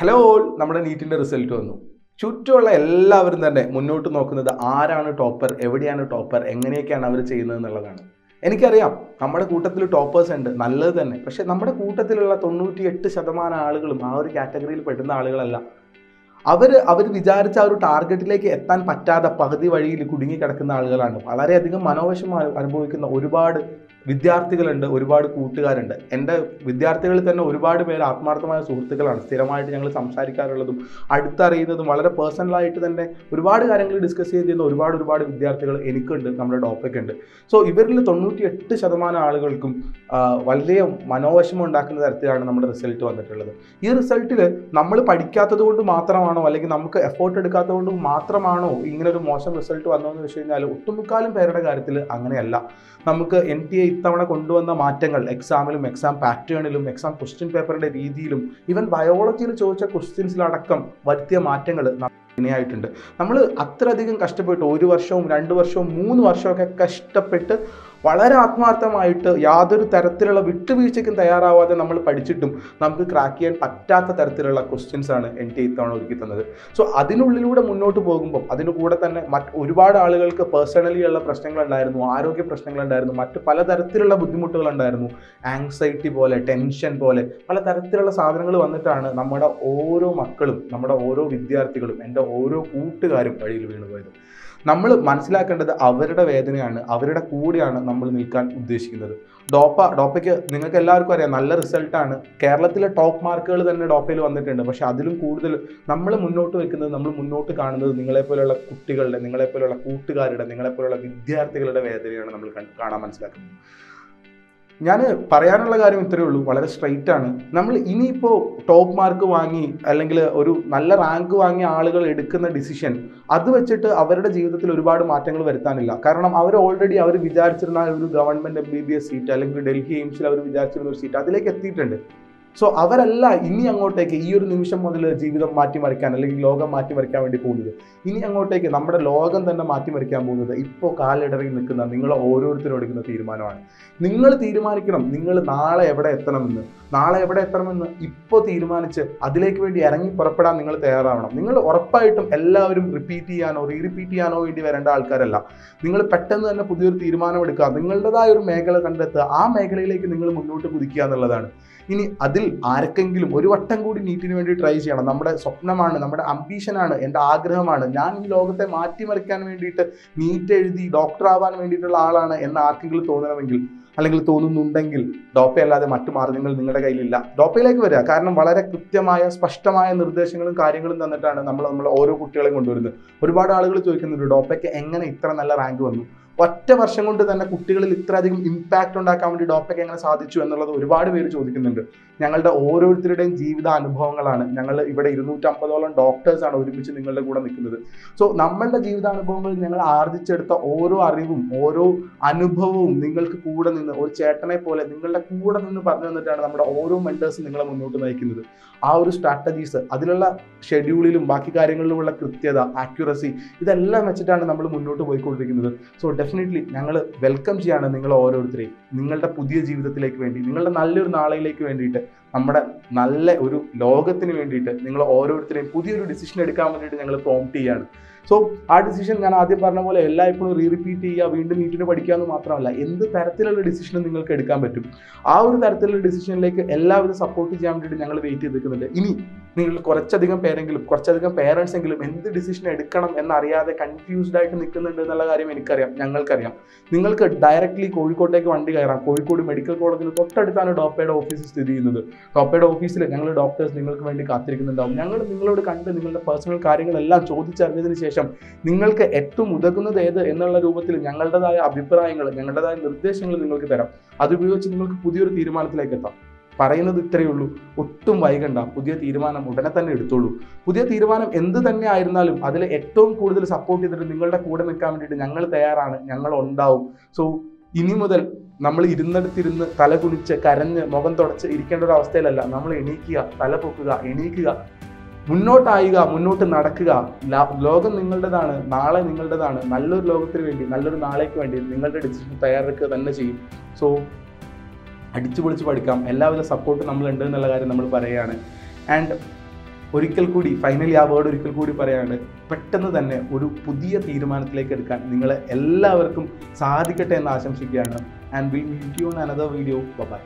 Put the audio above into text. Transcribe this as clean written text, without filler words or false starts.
Hello all, നമ്മുടെ നീറ്റിൻ്റെ result വന്നു. ചുറ്റുമുള്ള എല്ലാവരും തന്നെ മുന്നോട്ട് നോക്കുന്നത് ആരാണ് ടോപ്പർ, എവിടെയാണ് ടോപ്പർ, എങ്ങനെയൊക്കെയാണ് അവർ ചെയ്യുന്നത് എന്നുള്ളതാണ്. എനിക്കറിയാം നമ്മുടെ കൂട്ടത്തിൽ ടോപ്പേഴ്സ് ഉണ്ട്, നല്ലത് തന്നെ. പക്ഷേ നമ്മുടെ കൂട്ടത്തിലുള്ള 98% ആളുകളും ആ ഒരു കാറ്റഗറിയിൽ പെടുന്ന ആളുകളല്ല. അവർ വിചാരിച്ച ആ ഒരു ടാർഗറ്റിലേക്ക് എത്താൻ പറ്റാതെ പകുതി വഴിയിൽ കുടുങ്ങിക്കിടക്കുന്ന ആളുകളാണ്. വളരെയധികം മനോവിഷമം അനുഭവിക്കുന്ന ഒരുപാട് വിദ്യാർത്ഥികളുണ്ട്, ഒരുപാട് കൂട്ടുകാരുണ്ട്. എൻ്റെ വിദ്യാർത്ഥികളിൽ തന്നെ ഒരുപാട് പേര് ആത്മാർത്ഥമായ സുഹൃത്തുക്കളാണ്. സ്ഥിരമായിട്ട് ഞങ്ങൾ സംസാരിക്കാറുള്ളതും അടുത്തറിയുന്നതും വളരെ പേഴ്സണലായിട്ട് തന്നെ ഒരുപാട് കാര്യങ്ങൾ ഡിസ്കസ് ചെയ്യുന്ന ഒരുപാട് വിദ്യാർത്ഥികൾ എനിക്കുണ്ട്, നമ്മുടെ ഡോപ്പയ്ക്കുണ്ട്. സോ ഇവരിൽ 98% ആളുകൾക്കും വളരെ മനോവിഷമം ഉണ്ടാക്കുന്ന തരത്തിലാണ് നമ്മുടെ റിസൾട്ട് വന്നിട്ടുള്ളത്. ഈ റിസൾട്ടിൽ നമ്മൾ പഠിക്കാത്തത് കൊണ്ട് മാത്രമാണോ, അല്ലെങ്കിൽ നമുക്ക് എഫേർട്ട് എടുക്കാത്തത് കൊണ്ട് മാത്രമാണോ ഇങ്ങനെ ഒരു മോശം റിസൾട്ട് വന്നതെന്ന് വെച്ച് കഴിഞ്ഞാൽ ഒട്ടുമുക്കാലും പേരുടെ കാര്യത്തിൽ അങ്ങനെയല്ല. നമുക്ക് NTA ഇത്തവണ കൊണ്ടുവന്ന മാറ്റങ്ങൾ എക്സാമിലും, എക്സാം പാറ്റേണിലും, എക്സാം ക്വസ്റ്റ്യൻ പേപ്പറിൻ്റെ രീതിയിലും, ഈവൻ ബയോളജിയിൽ ചോദിച്ച ക്വസ്റ്റ്യൻസിലടക്കം വരുത്തിയ മാറ്റങ്ങൾ ായിട്ടുണ്ട്. നമ്മൾ അത്രയധികം കഷ്ടപ്പെട്ട് 1 വർഷവും 2 വർഷവും 3 വർഷമൊക്കെ കഷ്ടപ്പെട്ട് വളരെ ആത്മാർത്ഥമായിട്ട് യാതൊരു തരത്തിലുള്ള വിട്ടുവീഴ്ചയ്ക്കും തയ്യാറാവാതെ നമ്മൾ പഠിച്ചിട്ടും നമുക്ക് ക്രാക്ക് ചെയ്യാൻ പറ്റാത്ത തരത്തിലുള്ള ക്വസ്റ്റ്യൻസ് ആണ് NTA ഇത്തവണ ഒരുക്കി തന്നത്. സോ അതിനുള്ളിലൂടെ മുന്നോട്ട് പോകുമ്പോൾ അതിന് കൂടെ തന്നെ ഒരുപാട് ആളുകൾക്ക് പേഴ്സണലി ഉള്ള പ്രശ്നങ്ങളുണ്ടായിരുന്നു, ആരോഗ്യ പ്രശ്നങ്ങളുണ്ടായിരുന്നു, മറ്റ് പലതരത്തിലുള്ള ബുദ്ധിമുട്ടുകളുണ്ടായിരുന്നു. ആങ്സൈറ്റി പോലെ, ടെൻഷൻ പോലെ പലതരത്തിലുള്ള സാധനങ്ങൾ വന്നിട്ടാണ് നമ്മുടെ ഓരോ മക്കളും, നമ്മുടെ ഓരോ വിദ്യാർത്ഥികളും, എൻ്റെ ഓരോ കൂട്ടുകാരും വഴിയിൽ വീണുപോയത്. നമ്മൾ മനസ്സിലാക്കേണ്ടത് അവരുടെ വേദനയാണ്, അവരുടെ കൂടെയാണ് നമ്മൾ നിൽക്കാൻ ഉദ്ദേശിക്കുന്നത്. ഡോപ്പയ്ക്ക് നിങ്ങൾക്ക് എല്ലാവർക്കും അറിയാം, നല്ല റിസൾട്ടാണ്. കേരളത്തിലെ ടോപ്പ് മാർക്കുകൾ തന്നെ ഡോപ്പയിൽ വന്നിട്ടുണ്ട്. പക്ഷെ അതിലും കൂടുതൽ നമ്മൾ മുന്നോട്ട് വെക്കുന്നത്, നമ്മൾ മുന്നോട്ട് കാണുന്നത് നിങ്ങളെപ്പോലുള്ള കുട്ടികളുടെ, നിങ്ങളെപ്പോലുള്ള കൂട്ടുകാരുടെ, നിങ്ങളെപ്പോലുള്ള വിദ്യാർത്ഥികളുടെ വേദനയാണ് നമ്മൾ കാണാൻ മനസ്സിലാക്കുന്നത്. ഞാൻ പറയാനുള്ള കാര്യം ഇത്രയേ ഉള്ളൂ, വളരെ സ്ട്രൈറ്റ് ആണ്. നമ്മൾ ഇനിയിപ്പോൾ ടോപ്പ് മാർക്ക് വാങ്ങി അല്ലെങ്കിൽ ഒരു നല്ല റാങ്ക് വാങ്ങിയ ആളുകൾ എടുക്കുന്ന ഡിസിഷൻ അത് വെച്ചിട്ട് അവരുടെ ജീവിതത്തിൽ ഒരുപാട് മാറ്റങ്ങൾ വരുത്താനില്ല. കാരണം അവർ ഓൾറെഡി അവർ വിചാരിച്ചിരുന്ന ഒരു ഗവൺമെൻറ് MBBS സീറ്റ് അല്ലെങ്കിൽ ഡൽഹി എയിംസിൽ അവർ വിചാരിച്ചിരുന്ന ഒരു സീറ്റ് അതിലേക്ക് എത്തിയിട്ടുണ്ട്. സോ അവരല്ല ഇനി അങ്ങോട്ടേക്ക് ഈ ഒരു നിമിഷം മുതൽ ജീവിതം മാറ്റിമറിക്കാൻ അല്ലെങ്കിൽ ലോകം മാറ്റിമറിക്കാൻ വേണ്ടി പോകുന്നത്. ഇനി അങ്ങോട്ടേക്ക് നമ്മുടെ ലോകം തന്നെ മാറ്റിമറിക്കാൻ പോകുന്നത് ഇപ്പോൾ കാലിടറി നിൽക്കുന്ന നിങ്ങൾ ഓരോരുത്തരും എടുക്കുന്ന തീരുമാനമാണ്. നിങ്ങൾ തീരുമാനിക്കണം നിങ്ങൾ നാളെ എവിടെ എത്തണമെന്ന് ഇപ്പോൾ തീരുമാനിച്ച് അതിലേക്ക് വേണ്ടി ഇറങ്ങി പുറപ്പെടാൻ നിങ്ങൾ തയ്യാറാവണം. നിങ്ങൾ ഉറപ്പായിട്ടും എല്ലാവരും റിപ്പീറ്റ് ചെയ്യാനോ വേണ്ടി വരേണ്ട ആൾക്കാരല്ല. നിങ്ങൾ പെട്ടെന്ന് തന്നെ പുതിയൊരു തീരുമാനം എടുക്കുക, നിങ്ങളുടേതായ ഒരു മേഖല കണ്ടെത്തുക, ആ മേഖലയിലേക്ക് നിങ്ങൾ മുന്നോട്ട് കുതിക്കുക എന്നുള്ളതാണ്. ഇനി അതിൽ ആർക്കെങ്കിലും ഒരു വട്ടം കൂടി നീറ്റിന് വേണ്ടി ട്രൈ ചെയ്യണം. നമ്മുടെ സ്വപ്നമാണ്, നമ്മുടെ അംബീഷനാണ്, എൻ്റെ ആഗ്രഹമാണ്, ഞാൻ ഈ ലോകത്തെ മാറ്റിമറിക്കാൻ വേണ്ടിയിട്ട് നീറ്റ് എഴുതി ഡോക്ടർ ആവാൻ വേണ്ടിയിട്ടുള്ള ആളാണ് എന്ന് ആർക്കെങ്കിലും തോന്നണമെങ്കിൽ അല്ലെങ്കിൽ തോന്നുന്നുണ്ടെങ്കിൽ ഡോപ്പയല്ലാതെ മറ്റു മാർഗ്ഗങ്ങൾ നിങ്ങളുടെ കയ്യിലില്ല. ഡോപ്പയിലേക്ക് വരിക. കാരണം വളരെ കൃത്യമായ സ്പഷ്ടമായ നിർദ്ദേശങ്ങളും കാര്യങ്ങളും തന്നിട്ടാണ് നമ്മൾ ഓരോ കുട്ടികളെയും കൊണ്ടുവരുന്നത്. ഒരുപാട് ആളുകൾ ചോദിക്കുന്നുണ്ട് ഡോപ്പയ്ക്ക് എങ്ങനെ ഇത്ര നല്ല റാങ്ക് വന്നു, ഒറ്റ വർഷം കൊണ്ട് തന്നെ കുട്ടികളിൽ ഇത്രയധികം ഇമ്പാക്റ്റ് ഉണ്ടാക്കാൻ വേണ്ടി ഡോപ്പയ്ക്ക് എങ്ങനെ സാധിച്ചു എന്നുള്ളത് ഒരുപാട് പേര് ചോദിക്കുന്നുണ്ട്. ഞങ്ങളുടെ ഓരോരുത്തരുടെയും ജീവിതാനുഭവങ്ങളാണ്. ഞങ്ങൾ ഇവിടെ 250ഓളം ഡോക്ടേഴ്സാണ് ഒരുമിച്ച് നിങ്ങളുടെ കൂടെ നിൽക്കുന്നത്. സോ നമ്മളുടെ ജീവിതാനുഭവങ്ങളിൽ ഞങ്ങൾ ആർജിച്ചെടുത്ത ഓരോ അറിവും ഓരോ അനുഭവവും നിങ്ങൾക്ക് കൂടെ നിന്ന് ഒരു ചേട്ടനെ പോലെ നിങ്ങളുടെ കൂടെ നിന്ന് പറഞ്ഞു തന്നിട്ടാണ് നമ്മുടെ ഓരോ മെന്റേഴ്സും നിങ്ങളെ മുന്നോട്ട് നയിക്കുന്നത്. ആ ഒരു സ്ട്രാറ്റജീസ്, അതിലുള്ള ഷെഡ്യൂളിലും ബാക്കി കാര്യങ്ങളിലുമുള്ള കൃത്യത, ആക്യുറസി, ഇതെല്ലാം വെച്ചിട്ടാണ് നമ്മൾ മുന്നോട്ട് പോയിക്കൊണ്ടിരിക്കുന്നത്. സോ ഡെഫിനറ്റ്ലി ഞങ്ങൾ വെൽക്കം ചെയ്യാണ് നിങ്ങൾ ഓരോരുത്തരെയും നിങ്ങളുടെ പുതിയ ജീവിതത്തിലേക്ക് വേണ്ടി, നിങ്ങളുടെ നല്ലൊരു നാളെയിലേക്ക് വേണ്ടിയിട്ട്, നമ്മുടെ നല്ല ഒരു ലോകത്തിന് വേണ്ടിയിട്ട് നിങ്ങൾ ഓരോരുത്തരെയും പുതിയൊരു ഡിസിഷൻ എടുക്കാൻ വേണ്ടിയിട്ട് ഞങ്ങൾ പ്രോംപ്റ്റ് ചെയ്യാണ്. സോ ആ ഡിസിഷൻ ഞാൻ ആദ്യം പറഞ്ഞ പോലെ എല്ലായ്പ്പോഴും റിപ്പീറ്റ് ചെയ്യുക, വീണ്ടും നീറ്റിന് പഠിക്കുക എന്ന് മാത്രമല്ല, എന്ത് തരത്തിലുള്ള ഡിസിഷനും നിങ്ങൾക്ക് എടുക്കാൻ പറ്റും. ആ ഒരു തരത്തിലുള്ള ഡിസിഷനിലേക്ക് എല്ലാവരും സപ്പോർട്ട് ചെയ്യാൻ വേണ്ടിയിട്ട് ഞങ്ങൾ വെയിറ്റ് ചെയ്ത് നിൽക്കുന്നുണ്ട്. ഇനി നിങ്ങൾ കുറച്ചധികം പേരൻസ് എങ്കിലും എന്ത് ഡിസിഷൻ എടുക്കണം എന്നറിയാതെ കൺഫ്യൂസ്ഡ് ആയിട്ട് നിൽക്കുന്നുണ്ട് എന്നുള്ള കാര്യം എനിക്കറിയാം, ഞങ്ങൾക്കറിയാം. നിങ്ങൾക്ക് ഡയറക്റ്റ്ലി കോഴിക്കോട്ടേക്ക് വണ്ടി കയറാം. കോഴിക്കോട് മെഡിക്കൽ കോളേജിന് തൊട്ടടുത്താണ് ഡോപ്പയുടെ ഓഫീസ് സ്ഥിതി ചെയ്യുന്നത്. ഡോപ്പയുടെ ഓഫീസിൽ ഞങ്ങൾ ഡോക്ടേഴ്സ് നിങ്ങൾക്ക് വേണ്ടി കാത്തിരിക്കുന്നുണ്ടാവും. ഞങ്ങൾ നിങ്ങളോട് കണ്ട് നിങ്ങളുടെ പേഴ്സണൽ കാര്യങ്ങളെല്ലാം ചോദിച്ചറിഞ്ഞതിന് ശേഷം നിങ്ങൾക്ക് ഏറ്റവും ഉതകുന്നത് ഏത് എന്നുള്ള രൂപത്തിൽ ഞങ്ങളുടേതായ അഭിപ്രായങ്ങൾ, ഞങ്ങളുടേതായ നിർദ്ദേശങ്ങൾ നിങ്ങൾക്ക് തരാം. അതുപയോഗിച്ച് നിങ്ങൾക്ക് പുതിയൊരു തീരുമാനത്തിലേക്ക് എത്താം. പറയുന്നത് ഇത്രയേ ഉള്ളൂ, ഒട്ടും വൈകണ്ട. പുതിയ തീരുമാനം ഉടനെ തന്നെ എടുത്തോളൂ. പുതിയ തീരുമാനം എന്ത് തന്നെ ആയിരുന്നാലും അതിൽ ഏറ്റവും കൂടുതൽ സപ്പോർട്ട് ചെയ്തിട്ട് നിങ്ങളുടെ കൂടെ നിൽക്കാൻ വേണ്ടിയിട്ട് ഞങ്ങൾ തയ്യാറാണ്, ഞങ്ങൾ ഉണ്ടാവും. സോ ഇനി മുതൽ നമ്മൾ ഇരുന്നിടത്തിരുന്ന് തല കുനിച്ച് കരഞ്ഞ് മുഖം തുടച്ച് ഇരിക്കേണ്ട ഒരു അവസ്ഥയിലല്ല. നമ്മൾ എണീക്കുക, തല പൊക്കുക, എണീക്കുക, മുന്നോട്ടായുക, മുന്നോട്ട് നടക്കുക. ലോകം നിങ്ങളുടേതാണ്, നാളെ നിങ്ങളുടേതാണ്. നല്ലൊരു ലോകത്തിന് വേണ്ടി, നല്ലൊരു നാളേക്ക് വേണ്ടി നിങ്ങളുടെ ഡിസിഷൻ തയ്യാറെടുക്കുക തന്നെ ചെയ്യും. സോ അടിച്ചു പൊളിച്ച് പഠിക്കാം. എല്ലാവിധ സപ്പോർട്ടും നമ്മളുണ്ട് എന്നുള്ള കാര്യം നമ്മൾ പറയുകയാണ്. ആൻഡ് ഒരിക്കൽ കൂടി ഫൈനലി ആ വേർഡ് ഒരിക്കൽ കൂടി പറയാണ്, പെട്ടെന്ന് തന്നെ ഒരു പുതിയ തീരുമാനത്തിലേക്ക് എടുക്കാൻ നിങ്ങളെ എല്ലാവർക്കും സാധിക്കട്ടെ എന്ന് ആശംസിക്കുകയാണ്. And will meet you on another video. By.